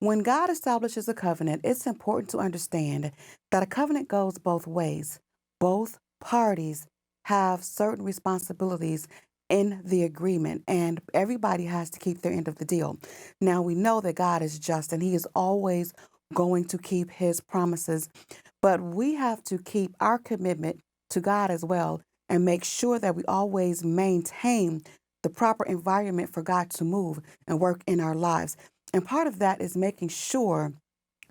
When God establishes a covenant, it's important to understand that a covenant goes both ways. Both parties have certain responsibilities in the agreement, and everybody has to keep their end of the deal. Now, we know that God is just and He is always going to keep His promises, but we have to keep our commitment to God as well and make sure that we always maintain the proper environment for God to move and work in our lives. And part of that is making sure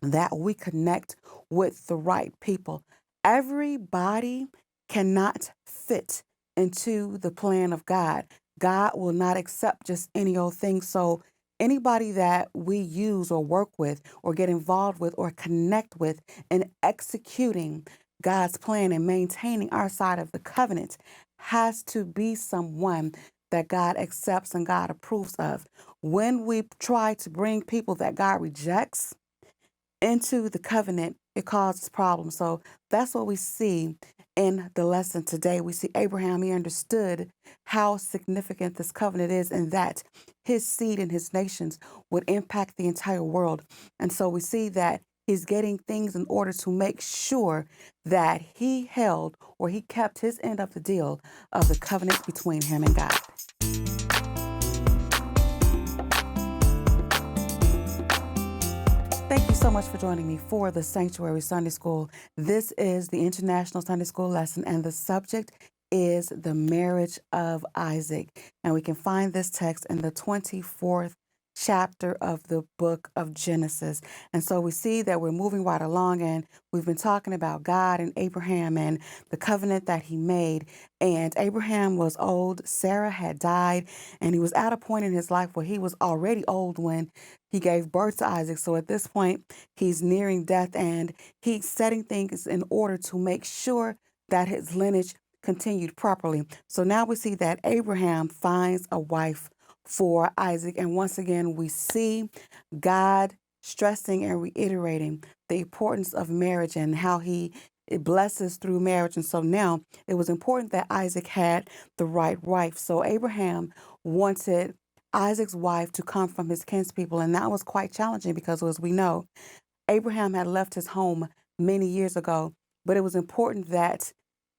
that we connect with the right people. Everybody cannot fit into the plan of God. God will not accept just any old thing. So, anybody that we use or work with or get involved with or connect with in executing God's plan and maintaining our side of the covenant has to be someone that God accepts and God approves of. When we try to bring people that God rejects, into the covenant, it causes problems. So that's what we see in the lesson today. We see Abraham, he understood how significant this covenant is and that his seed and his nations would impact the entire world. And so we see that he's getting things in order to make sure that he held or he kept his end of the deal of the covenant between him and God. Thank you so much for joining me for the Sanctuary Sunday School. This is the International Sunday School lesson, and the subject is the marriage of Isaac. And we can find this text in the 24th chapter of the book of Genesis. And so we see that we're moving right along, and we've been talking about God and Abraham and the covenant that he made. And Abraham was old, Sarah had died, and he was at a point in his life where he was already old when he gave birth to Isaac. So at this point, he's nearing death and he's setting things in order to make sure that his lineage continued properly. So now we see that Abraham finds a wife for Isaac. And once again, we see God stressing and reiterating the importance of marriage and how he it blesses through marriage. And so now it was important that Isaac had the right wife. So Abraham wanted Isaac's wife to come from his kinspeople, and that was quite challenging because, as we know, Abraham had left his home many years ago, but it was important that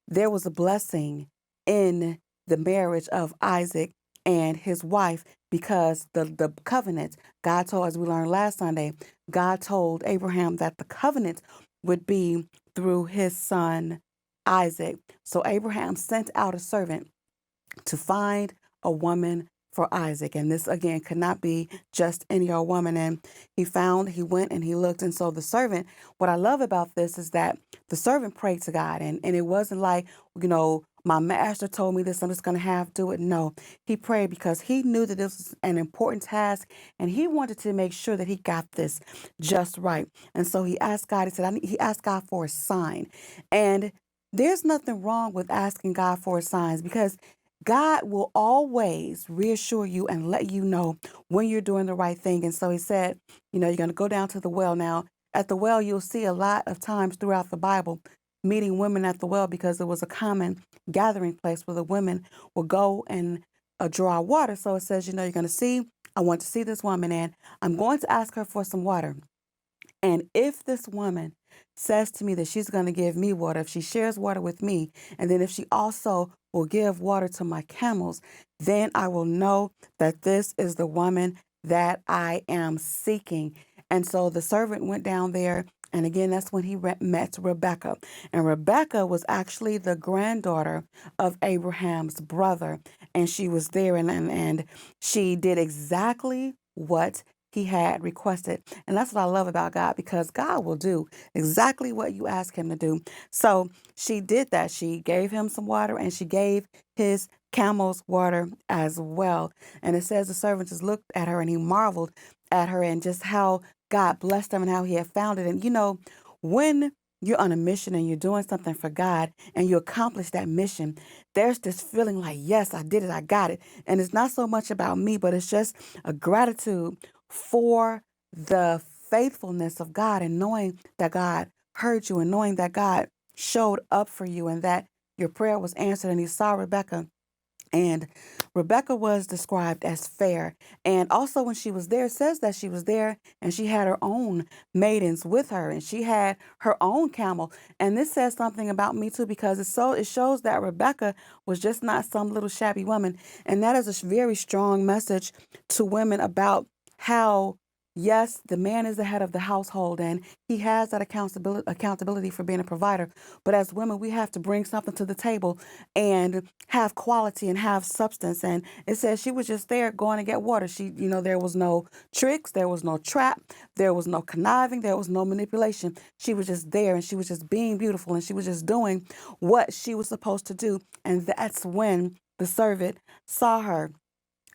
there was a blessing in the marriage of Isaac and his wife because the covenant, God told, as we learned last Sunday, God told Abraham that the covenant would be through his son Isaac. So Abraham sent out a servant to find a woman for Isaac. And this again could not be just any old woman. And he went and he looked. And so the servant, what I love about this is that the servant prayed to God. And it wasn't like, my master told me this, I'm just going to have to do it. No, he prayed because he knew that this was an important task and he wanted to make sure that he got this just right. And so he asked God, he asked God for a sign. And there's nothing wrong with asking God for signs because God will always reassure you and let you know when you're doing the right thing. And so he said, you're going to go down to the well. Now, at the well, you'll see a lot of times throughout the Bible meeting women at the well because it was a common gathering place where the women will go and draw water. So it says, I want to see this woman and I'm going to ask her for some water. And if this woman says to me that she's going to give me water, if she shares water with me, and then if she also will give water to my camels, then I will know that this is the woman that I am seeking. And so the servant went down there. And again, that's when he met Rebecca. And Rebecca was actually the granddaughter of Abraham's brother. And she was there and she did exactly what he had requested. And that's what I love about God because God will do exactly what you ask him to do. So she did that. She gave him some water and she gave his camels water as well. And it says the servant just looked at her and he marveled at her and just how God blessed them and how he had found it. And when you're on a mission and you're doing something for God and you accomplish that mission, there's this feeling like, yes, I did it, I got it. And it's not so much about me, but it's just a gratitude for the faithfulness of God and knowing that God heard you and knowing that God showed up for you and that your prayer was answered. And he saw Rebecca And Rebecca was described as fair. And also, when she was there, it says that she was there and she had her own maidens with her and she had her own camel. And this says something about me too, because it shows that Rebecca was just not some little shabby woman. And that is a very strong message to women about how, yes, the man is the head of the household and he has that accountability for being a provider. But as women, we have to bring something to the table and have quality and have substance. And it says she was just there going to get water. There was no tricks, there was no trap, there was no conniving, there was no manipulation. She was just there and she was just being beautiful and she was just doing what she was supposed to do. And that's when the servant saw her.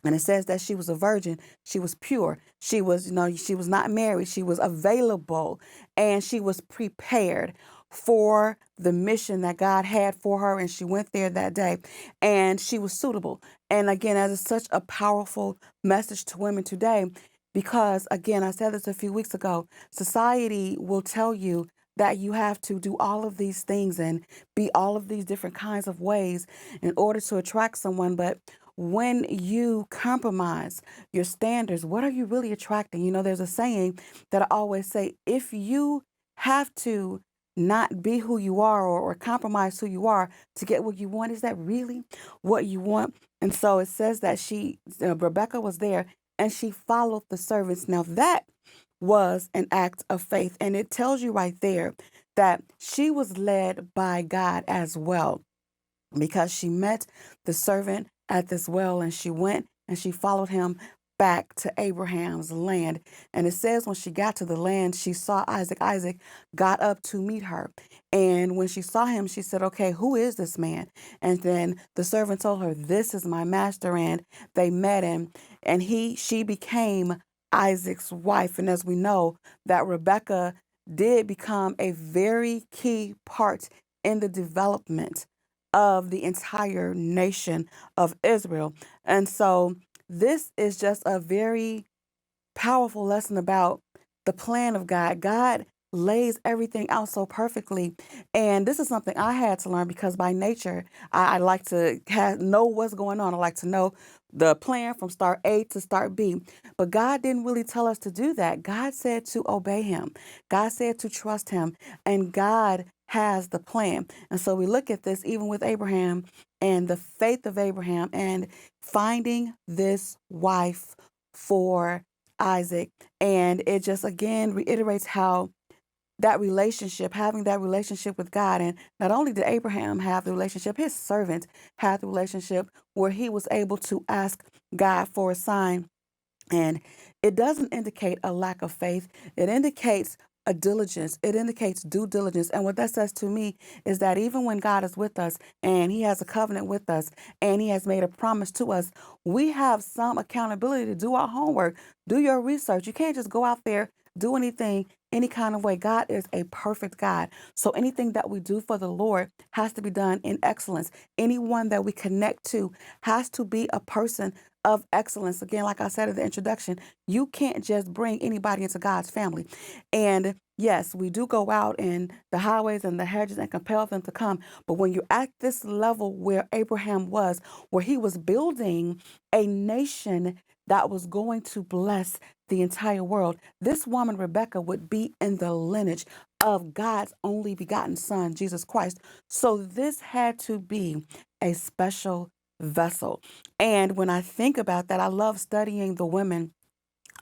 And it says that she was a virgin. She was pure. She was not married. She was available and she was prepared for the mission that God had for her. And she went there that day and she was suitable. And again, that is such a powerful message to women today because, again, I said this a few weeks ago, society will tell you that you have to do all of these things and be all of these different kinds of ways in order to attract someone. But when you compromise your standards, what are you really attracting? There's a saying that I always say, if you have to not be who you are or compromise who you are to get what you want, is that really what you want? And so it says that Rebecca was there and she followed the servants. Now that was an act of faith. And it tells you right there that she was led by God as well because she met the servant at this well and she went and she followed him back to Abraham's land. And it says when she got to the land, she saw Isaac. Isaac got up to meet her. And when she saw him, she said, okay, who is this man? And then the servant told her, this is my master. And they met him and she became Isaac's wife. And as we know, that Rebecca did become a very key part in the development of the entire nation of Israel. And so this is just a very powerful lesson about the plan of God. God lays everything out so perfectly. And this is something I had to learn because by nature, I like to know what's going on. I like to know the plan from start A to start B. But God didn't really tell us to do that. God said to obey him. God said to trust him. And God has the plan. And so we look at this even with Abraham and the faith of Abraham and finding this wife for Isaac. And it just again reiterates how having that relationship with God. And not only did Abraham have the relationship, his servant had the relationship where he was able to ask God for a sign. And it doesn't indicate a lack of faith. It indicates a diligence. It indicates due diligence. And what that says to me is that even when God is with us and he has a covenant with us and he has made a promise to us, we have some accountability to do our homework, do your research. You can't just go out there, do anything any kind of way. God is a perfect God. So anything that we do for the Lord has to be done in excellence. Anyone that we connect to has to be a person of excellence. Again, like I said in the introduction, you can't just bring anybody into God's family. And yes, we do go out in the highways and the hedges and compel them to come. But when you're at this level where Abraham was, where he was building a nation that was going to bless the entire world, this woman, Rebecca, would be in the lineage of God's only begotten son, Jesus Christ. So this had to be a special vessel. And when I think about that, I love studying the women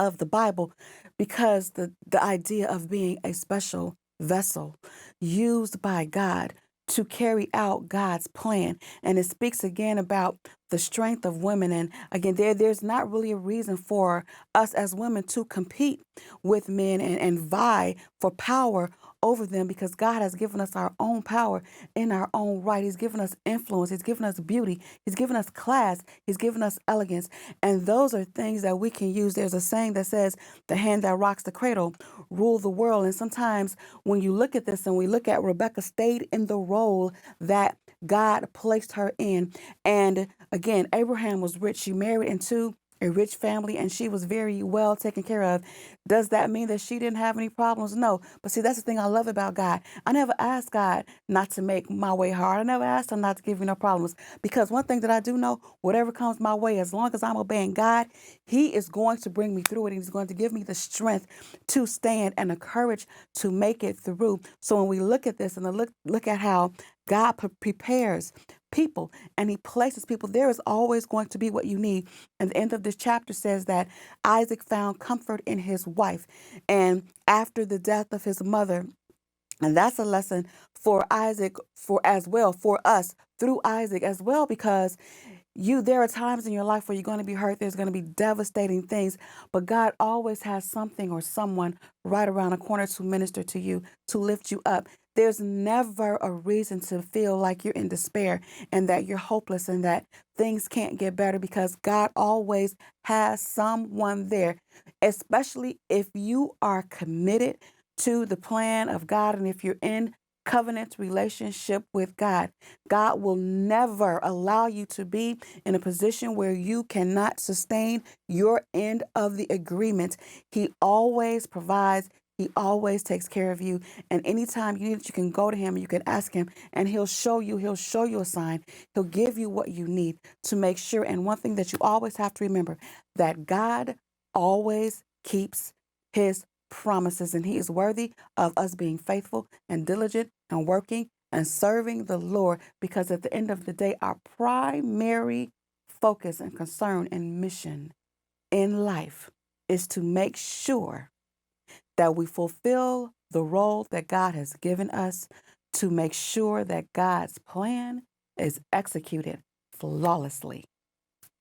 of the Bible because the idea of being a special vessel used by God to carry out God's plan. And it speaks again about the strength of women. And again, there's not really a reason for us as women to compete with men and vie for power over them because God has given us our own power in our own right. He's given us influence. He's given us beauty. He's given us class. He's given us elegance. And those are things that we can use. There's a saying that says, the hand that rocks the cradle rule the world. And sometimes when you look at this and we look at Rebecca stayed in the role that God placed her in. And again, Abraham was rich. She married into a rich family and she was very well taken care of. Does that mean that she didn't have any problems? No. But see, that's the thing I love about God. I never asked God not to make my way hard. I never asked him not to give me no problems. Because one thing that I do know, whatever comes my way, as long as I'm obeying God, he is going to bring me through it. And he's going to give me the strength to stand and the courage to make it through. So when we look at this and look at how God prepares people and he places people, there is always going to be what you need. And the end of this chapter says that Isaac found comfort in his wife. And after the death of his mother, and that's a lesson for Isaac, for as well, for us through Isaac as well, because there are times in your life where you're going to be hurt. There's going to be devastating things, but God always has something or someone right around the corner to minister to you, to lift you up. There's never a reason to feel like you're in despair and that you're hopeless and that things can't get better, because God always has someone there, especially if you are committed to the plan of God and if you're in covenant relationship with God. God will never allow you to be in a position where you cannot sustain your end of the agreement. He always provides. He always takes care of you. And anytime you need it, you can go to him, you can ask him, and he'll show you a sign. He'll give you what you need to make sure. And one thing that you always have to remember, that God always keeps his promises, and he is worthy of us being faithful and diligent and working and serving the Lord, because at the end of the day, our primary focus and concern and mission in life is to make sure that we fulfill the role that God has given us, to make sure that God's plan is executed flawlessly.